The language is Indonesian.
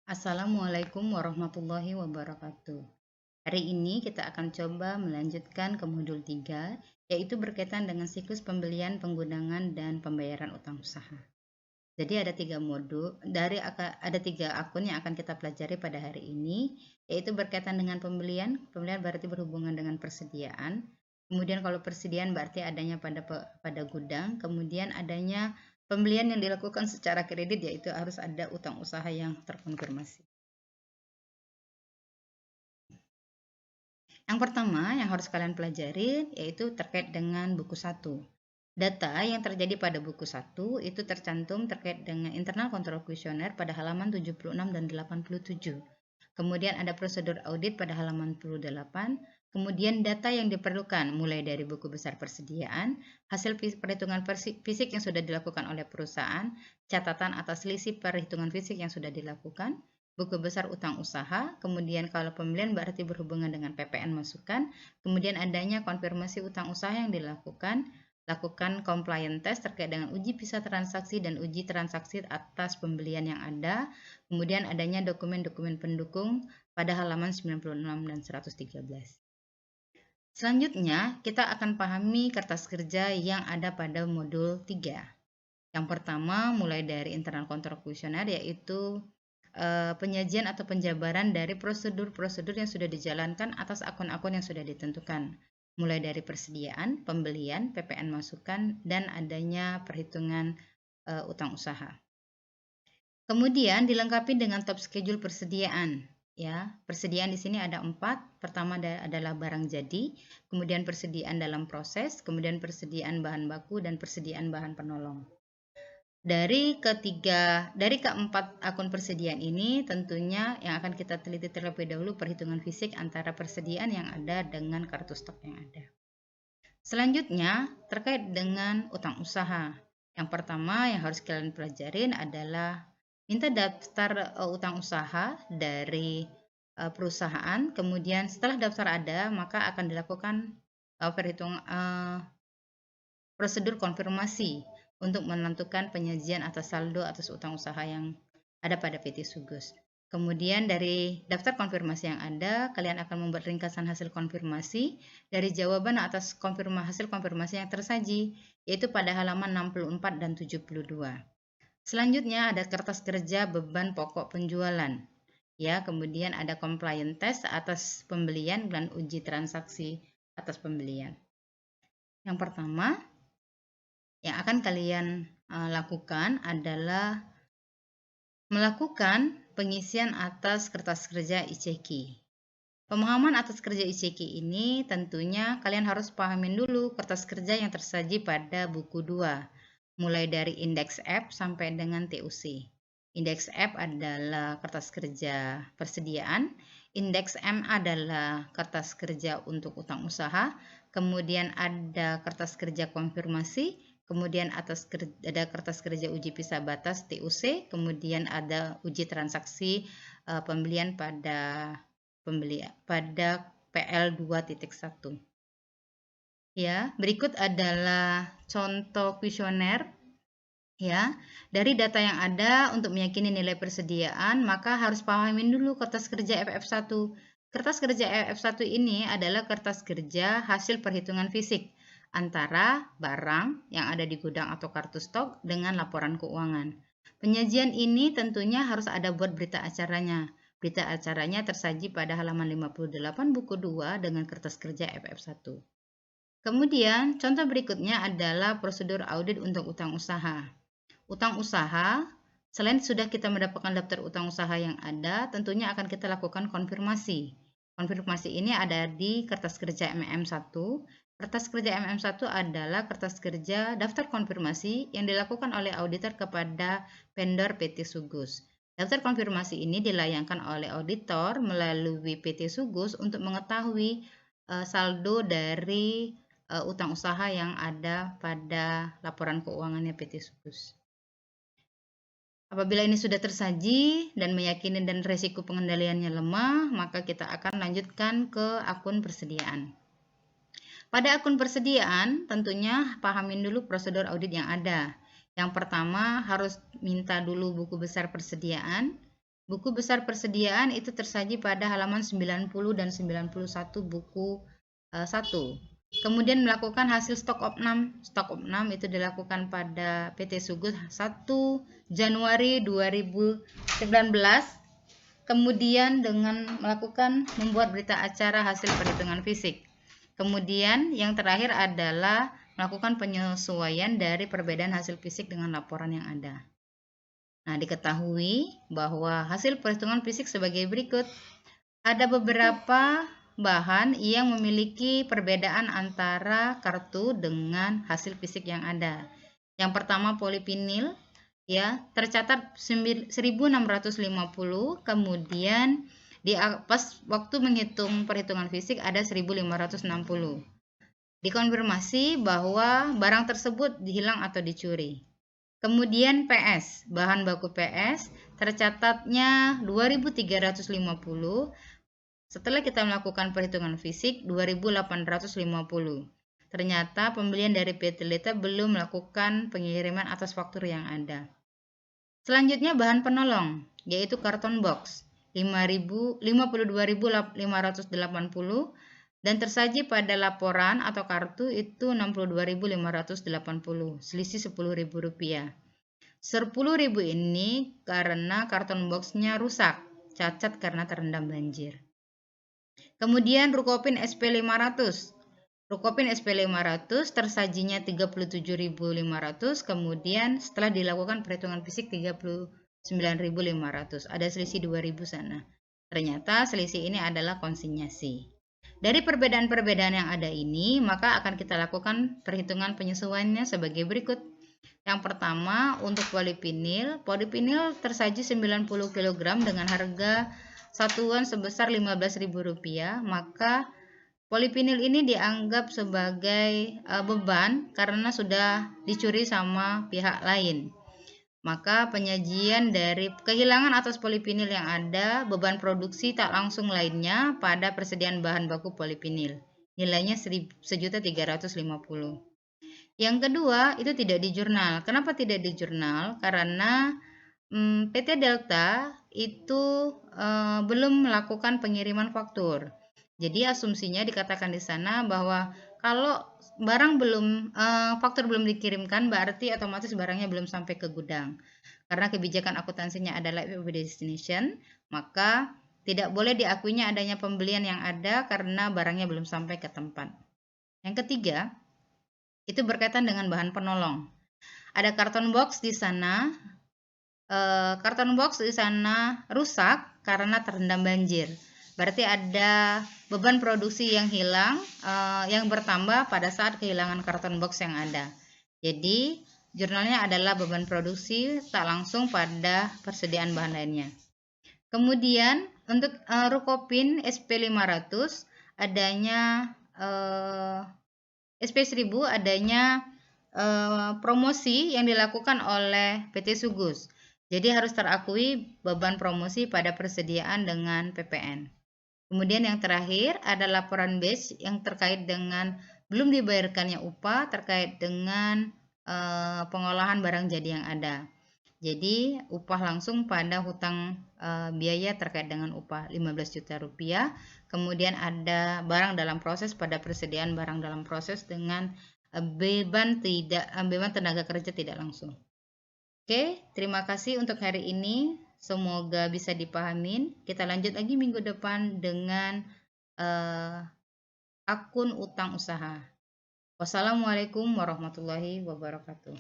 Assalamualaikum warahmatullahi wabarakatuh. Hari ini kita akan coba melanjutkan ke modul 3, yaitu berkaitan dengan siklus pembelian, penggunaan, dan pembayaran utang usaha. Jadi ada tiga akun yang akan kita pelajari pada hari ini, yaitu berkaitan dengan pembelian. Pembelian berarti berhubungan dengan persediaan. Kemudian kalau persediaan berarti adanya pada gudang. Kemudian adanya pembelian yang dilakukan secara kredit, yaitu harus ada utang usaha yang terkonfirmasi. Yang pertama yang harus kalian pelajari yaitu terkait dengan buku 1. Data yang terjadi pada buku 1 itu tercantum terkait dengan internal control questionnaire pada halaman 76 dan 87. Kemudian ada prosedur audit pada halaman 48. Kemudian data yang diperlukan mulai dari buku besar persediaan, hasil perhitungan fisik yang sudah dilakukan oleh perusahaan, catatan atas selisih perhitungan fisik yang sudah dilakukan, buku besar utang usaha, kemudian kalau pembelian berarti berhubungan dengan PPN masukan, kemudian adanya konfirmasi utang usaha yang dilakukan, lakukan compliance test terkait dengan uji visa transaksi dan uji transaksi atas pembelian yang ada, kemudian adanya dokumen-dokumen pendukung pada halaman 96 dan 113. Selanjutnya, kita akan pahami kertas kerja yang ada pada modul 3. Yang pertama, mulai dari internal control questionnaire, yaitu penyajian atau penjabaran dari prosedur-prosedur yang sudah dijalankan atas akun-akun yang sudah ditentukan, mulai dari persediaan, pembelian, PPN masukan, dan adanya perhitungan utang usaha. Kemudian dilengkapi dengan top schedule persediaan. Ya, persediaan di sini ada 4. Pertama adalah barang jadi, kemudian persediaan dalam proses, kemudian persediaan bahan baku, dan persediaan bahan penolong. Dari keempat akun persediaan ini tentunya yang akan kita teliti terlebih dahulu perhitungan fisik antara persediaan yang ada dengan kartu stok yang ada. Selanjutnya terkait dengan utang usaha. Yang pertama yang harus kalian pelajarin adalah minta daftar utang usaha dari perusahaan. Kemudian setelah daftar ada, maka akan dilakukan prosedur konfirmasi untuk menentukan penyajian atas saldo atas utang usaha yang ada pada PT Sugus. Kemudian dari daftar konfirmasi yang ada, kalian akan membuat ringkasan hasil konfirmasi dari jawaban atas hasil konfirmasi yang tersaji, yaitu pada halaman 64 dan 72. Selanjutnya ada kertas kerja beban pokok penjualan. Ya, kemudian ada compliance test atas pembelian dan uji transaksi atas pembelian. Yang pertama, yang akan kalian lakukan adalah melakukan pengisian atas kertas kerja ICQ. Pemahaman atas kerja ICQ ini tentunya kalian harus pahamin dulu kertas kerja yang tersaji pada buku 2, mulai dari indeks F sampai dengan TUC. Indeks F adalah kertas kerja persediaan, indeks M adalah kertas kerja untuk utang usaha, kemudian ada kertas kerja konfirmasi, kemudian ada kertas kerja uji visa batas TUC, kemudian ada uji transaksi pembelian pada PL 2.1. Ya, berikut adalah contoh kuesioner. Ya, dari data yang ada untuk meyakini nilai persediaan, maka harus pahamin dulu kertas kerja FF1. Kertas kerja FF1 ini adalah kertas kerja hasil perhitungan fisik antara barang yang ada di gudang atau kartu stok dengan laporan keuangan. Penyajian ini tentunya harus ada buat berita acaranya. Berita acaranya tersaji pada halaman 58 buku 2 dengan kertas kerja FF1. Kemudian, contoh berikutnya adalah prosedur audit untuk utang usaha. Utang usaha, selain sudah kita mendapatkan daftar utang usaha yang ada, tentunya akan kita lakukan konfirmasi. Konfirmasi ini ada di kertas kerja MM1. Kertas kerja MM1 adalah kertas kerja daftar konfirmasi yang dilakukan oleh auditor kepada vendor PT Sugus. Daftar konfirmasi ini dilayangkan oleh auditor melalui PT Sugus untuk mengetahui saldo dari utang usaha yang ada pada laporan keuangannya PT Sugus. Apabila ini sudah tersaji dan meyakini dan resiko pengendaliannya lemah, maka kita akan lanjutkan ke akun persediaan. Pada akun persediaan, tentunya pahamin dulu prosedur audit yang ada. Yang pertama, harus minta dulu buku besar persediaan. Buku besar persediaan itu tersaji pada halaman 90 dan 91 buku 1. Kemudian melakukan hasil stok opnam. Stok opnam itu dilakukan pada PT Sugus 1 Januari 2019. Kemudian dengan melakukan membuat berita acara hasil perhitungan fisik. Kemudian yang terakhir adalah melakukan penyesuaian dari perbedaan hasil fisik dengan laporan yang ada. Nah, diketahui bahwa hasil perhitungan fisik sebagai berikut. Ada beberapa bahan yang memiliki perbedaan antara kartu dengan hasil fisik yang ada. Yang pertama polipinil, ya, tercatat 1650, kemudian pas waktu menghitung perhitungan fisik ada 1560. Dikonfirmasi bahwa barang tersebut hilang atau dicuri. Kemudian PS, bahan baku PS tercatatnya 2350. Setelah kita melakukan perhitungan fisik 2850. Ternyata pembelian dari PT Lita belum melakukan pengiriman atas faktur yang ada. Selanjutnya bahan penolong, yaitu karton box 52.580 dan tersaji pada laporan atau kartu itu 62.580, selisih Rp10.000. Rp10.000 ini karena karton boxnya rusak, cacat karena terendam banjir. Kemudian Rukopin SP500. Rukopin SP500 tersajinya 37.500, kemudian setelah dilakukan perhitungan fisik 39.500. Ada selisih 2.000 sana. Ternyata selisih ini adalah konsinyasi. Dari perbedaan-perbedaan yang ada ini, maka akan kita lakukan perhitungan penyesuaiannya sebagai berikut. Yang pertama, untuk polipinil tersaji 90 kg dengan harga satuan sebesar Rp15.000, maka polipinil ini dianggap sebagai beban karena sudah dicuri sama pihak lain. Maka penyajian dari kehilangan atas polipinil yang ada, beban produksi tak langsung lainnya pada persediaan bahan baku polipinil. Nilainya Rp1.350. Yang kedua, itu tidak di jurnal. Kenapa tidak di jurnal? Karena PT Delta itu belum melakukan pengiriman faktur. Jadi asumsinya dikatakan di sana bahwa kalau barang faktur belum dikirimkan, berarti otomatis barangnya belum sampai ke gudang. Karena kebijakan akuntansinya adalah FOB destination, maka tidak boleh diakuinya adanya pembelian yang ada karena barangnya belum sampai ke tempat. Yang ketiga, itu berkaitan dengan bahan penolong. Ada karton box di sana. Karton box di sana rusak karena terendam banjir. Berarti ada beban produksi yang hilang, yang bertambah pada saat kehilangan karton box yang ada. Jadi jurnalnya adalah beban produksi tak langsung pada persediaan bahan lainnya. Kemudian untuk Rukopin SP500 adanya SP1000 adanya promosi yang dilakukan oleh PT Sugus. Jadi harus terakui beban promosi pada persediaan dengan PPN. Kemudian yang terakhir ada laporan batch yang terkait dengan belum dibayarkannya upah terkait dengan pengolahan barang jadi yang ada. Jadi upah langsung pada hutang biaya terkait dengan upah Rp15 juta. Kemudian ada barang dalam proses pada persediaan barang dalam proses dengan beban tenaga kerja tidak langsung. Oke, terima kasih untuk hari ini. Semoga bisa dipahamin. Kita lanjut lagi minggu depan dengan akun utang usaha. Wassalamualaikum warahmatullahi wabarakatuh.